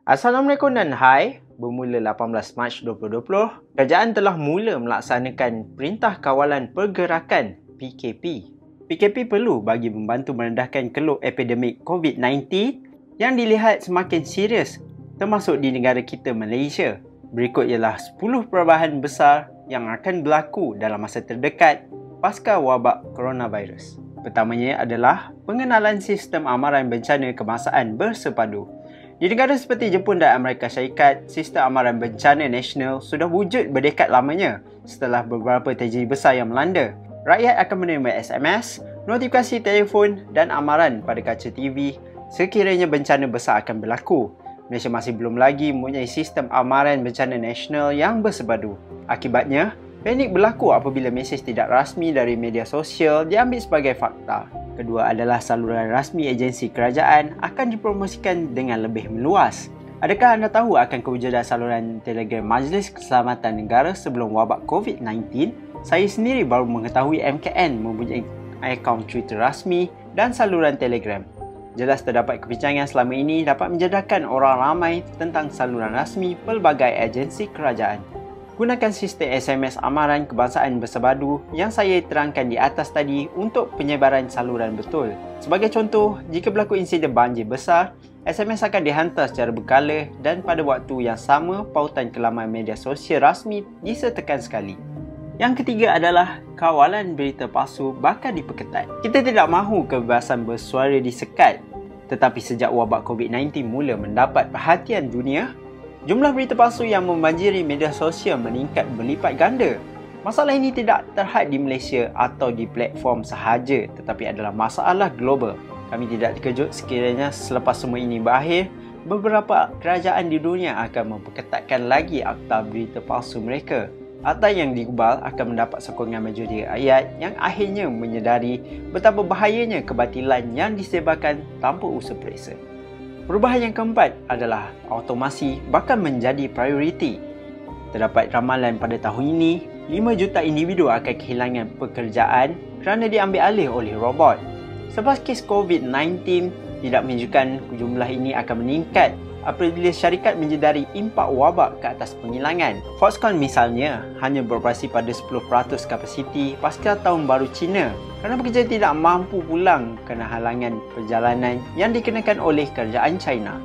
Assalamualaikum dan hai. Bermula 18 Mac 2020, kerajaan telah mula melaksanakan Perintah Kawalan Pergerakan PKP. PKP perlu bagi membantu merendahkan keluk epidemik COVID-19 yang dilihat semakin serius termasuk di negara kita Malaysia. Berikut ialah 10 perubahan besar yang akan berlaku dalam masa terdekat pasca wabak coronavirus. Pertamanya adalah pengenalan sistem amaran bencana kebangsaan bersepadu. Di negara seperti Jepun dan Amerika Syarikat, sistem amaran bencana nasional sudah wujud berdekad lamanya setelah beberapa tragedi besar yang melanda. Rakyat akan menerima SMS, notifikasi telefon dan amaran pada kaca TV sekiranya bencana besar akan berlaku. Malaysia masih belum lagi mempunyai sistem amaran bencana nasional yang bersepadu. Akibatnya, panik berlaku apabila mesej tidak rasmi dari media sosial diambil sebagai fakta. Kedua adalah saluran rasmi agensi kerajaan akan dipromosikan dengan lebih meluas. Adakah anda tahu akan kewujudan saluran Telegram Majlis Keselamatan Negara sebelum wabak COVID-19? Saya sendiri baru mengetahui MKN mempunyai akaun Twitter rasmi dan saluran Telegram. Jelas terdapat kebincangan selama ini dapat menjedarkan orang ramai tentang saluran rasmi pelbagai agensi kerajaan. Gunakan sistem SMS amaran kebangsaan bersepadu yang saya terangkan di atas tadi untuk penyebaran saluran betul. Sebagai contoh, jika berlaku insiden banjir besar, SMS akan dihantar secara berkala dan pada waktu yang sama pautan ke laman media sosial rasmi disertakan sekali. Yang ketiga adalah kawalan berita palsu bakal diperketat. Kita tidak mahu kebebasan bersuara disekat, tetapi sejak wabak COVID-19 mula mendapat perhatian dunia, jumlah berita palsu yang membanjiri media sosial meningkat berlipat ganda. Masalah ini tidak terhad di Malaysia atau di platform sahaja tetapi adalah masalah global. Kami tidak terkejut sekiranya selepas semua ini berakhir, beberapa kerajaan di dunia akan memperketatkan lagi akta berita palsu mereka. Akta yang digubal akan mendapat sokongan majoriti rakyat yang akhirnya menyedari betapa bahayanya kebatilan yang disebarkan tanpa usaha periksa. Perubahan yang keempat adalah automasi bakal menjadi prioriti. Terdapat ramalan pada tahun ini, 5 juta individu akan kehilangan pekerjaan kerana diambil alih oleh robot. Sebab kes COVID-19 tidak menunjukkan jumlah ini akan meningkat apabila syarikat menjedari impak wabak ke atas penghilangan. Foxconn misalnya hanya beroperasi pada 10% kapasiti pasca tahun baru Cina kerana pekerja tidak mampu pulang kerana halangan perjalanan yang dikenakan oleh kerajaan China.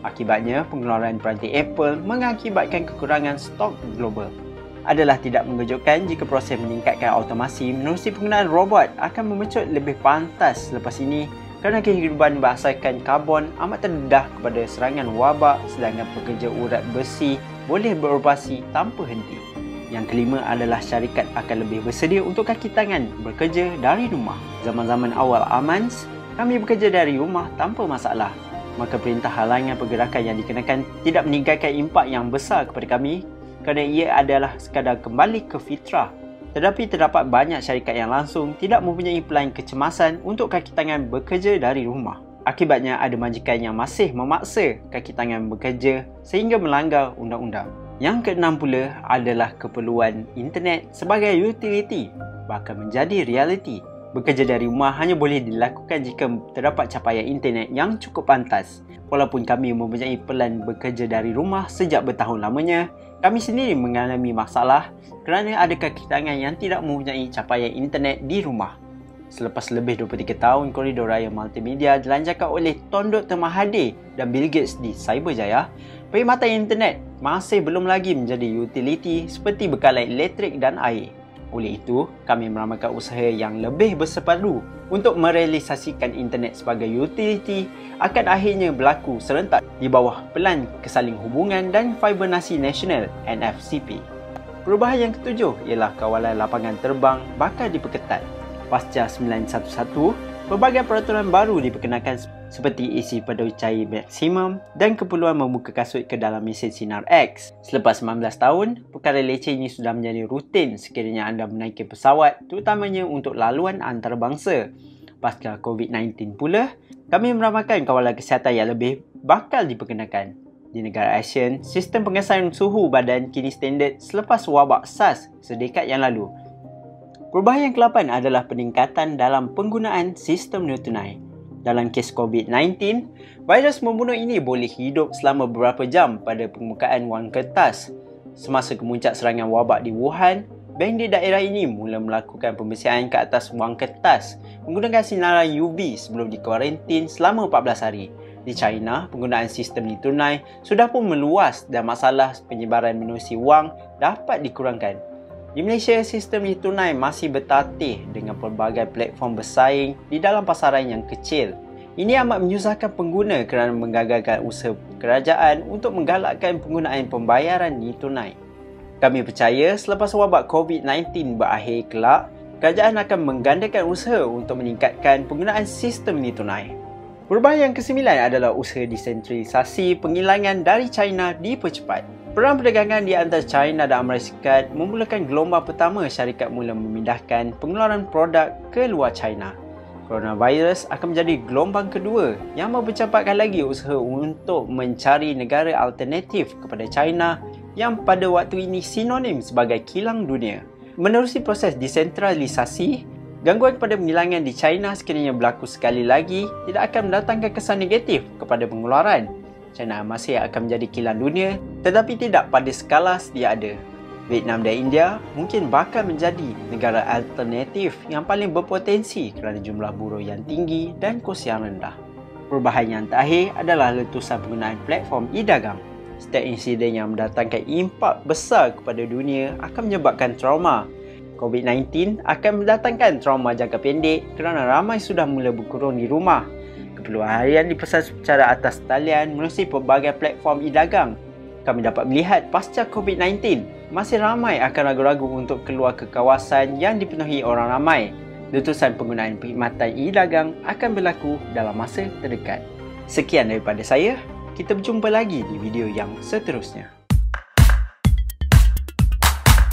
Akibatnya, pengeluaran peranti Apple mengakibatkan kekurangan stok global. Adalah tidak mengejutkan jika proses meningkatkan automasi menerusi penggunaan robot akan memecut lebih pantas selepas ini kerana kehidupan berdasarkan karbon amat terdedah kepada serangan wabak sedangkan pekerja urat besi boleh beroperasi tanpa henti. Yang kelima adalah syarikat akan lebih bersedia untuk kaki tangan bekerja dari rumah. Zaman-zaman awal AMANS, kami bekerja dari rumah tanpa masalah. Maka perintah halangan pergerakan yang dikenakan tidak meninggalkan impak yang besar kepada kami kerana ia adalah sekadar kembali ke fitrah. Tetapi terdapat banyak syarikat yang langsung tidak mempunyai pelan kecemasan untuk kaki tangan bekerja dari rumah. Akibatnya ada majikan yang masih memaksa kaki tangan bekerja sehingga melanggar undang-undang. Yang keenam pula adalah keperluan internet sebagai utility bakal menjadi realiti. Bekerja dari rumah hanya boleh dilakukan jika terdapat capaian internet yang cukup pantas. Walaupun kami mempunyai pelan bekerja dari rumah sejak bertahun lamanya, kami sendiri mengalami masalah kerana ada kaki tangan yang tidak mempunyai capaian internet di rumah. Selepas lebih 23 tahun koridor raya multimedia dilancarkan oleh Tuan Dr. Mahathir dan Bill Gates di Cyberjaya, perkhidmatan internet masih belum lagi menjadi utility seperti bekalan elektrik dan air. Oleh itu, kami meramalkan usaha yang lebih bersepadu untuk merealisasikan internet sebagai utility akan akhirnya berlaku serentak di bawah Pelan Kesaling Hubungan dan Fibernasi Nasional NFCP. Perubahan yang ketujuh ialah kawalan lapangan terbang bakal diperketat. Pasca 911, pelbagai peraturan baru diperkenalkan seperti isi pedoi cair maksimum dan keperluan membuka kasut ke dalam mesin sinar X. Selepas 19 tahun, perkara leceh ini sudah menjadi rutin sekiranya anda menaiki pesawat terutamanya untuk laluan antarabangsa. Pasca COVID-19 pula, kami meramalkan kawalan kesihatan yang lebih bakal diperkenalkan. Di negara ASEAN, sistem pengesahan suhu badan kini standard selepas wabak SARS sedekad yang lalu. Perubahan yang ke-8 adalah peningkatan dalam penggunaan sistem non tunai. Dalam kes COVID-19, virus membunuh ini boleh hidup selama beberapa jam pada permukaan wang kertas. Semasa kemuncak serangan wabak di Wuhan, bank di daerah ini mula melakukan pembersihan ke atas wang kertas menggunakan sinaran UV sebelum dikuarantin selama 14 hari. Di China, penggunaan sistem ni tunai sudah pun meluas dan masalah penyebaran minussi wang dapat dikurangkan. Di Malaysia, sistem ni tunai masih bertatih dengan pelbagai platform bersaing di dalam pasaran yang kecil. Ini amat menyusahkan pengguna kerana menggagalkan usaha kerajaan untuk menggalakkan penggunaan pembayaran ni tunai. Kami percaya selepas wabak COVID-19 berakhir kelak, kerajaan akan menggandakan usaha untuk meningkatkan penggunaan sistem ni tunai. Perubahan yang ke-9 adalah usaha desentralisasi penghilangan dari China dipercepat. Perang perdagangan di antara China dan Amerika Syarikat memulakan gelombang pertama syarikat mula memindahkan pengeluaran produk ke luar China. Coronavirus akan menjadi gelombang kedua yang mempercepatkan lagi usaha untuk mencari negara alternatif kepada China yang pada waktu ini sinonim sebagai kilang dunia. Menerusi proses desentralisasi, gangguan kepada penghilangan di China sekiranya berlaku sekali lagi tidak akan mendatangkan kesan negatif kepada pengeluaran. China masih akan menjadi kilang dunia tetapi tidak pada skala sedia ada. Vietnam dan India mungkin bakal menjadi negara alternatif yang paling berpotensi kerana jumlah buruh yang tinggi dan kos yang rendah. Perubahan yang terakhir adalah letusan penggunaan platform e-dagang. Setiap insiden yang mendatangkan impak besar kepada dunia akan menyebabkan trauma. COVID-19 akan mendatangkan trauma jangka pendek kerana ramai sudah mula berkurung di rumah. Keperluan harian dipesan secara atas talian melalui pelbagai platform e-dagang. Kami dapat melihat pasca COVID-19, masih ramai akan ragu-ragu untuk keluar ke kawasan yang dipenuhi orang ramai. Letusan penggunaan perkhidmatan e-dagang akan berlaku dalam masa terdekat. Sekian daripada saya. Kita berjumpa lagi di video yang seterusnya.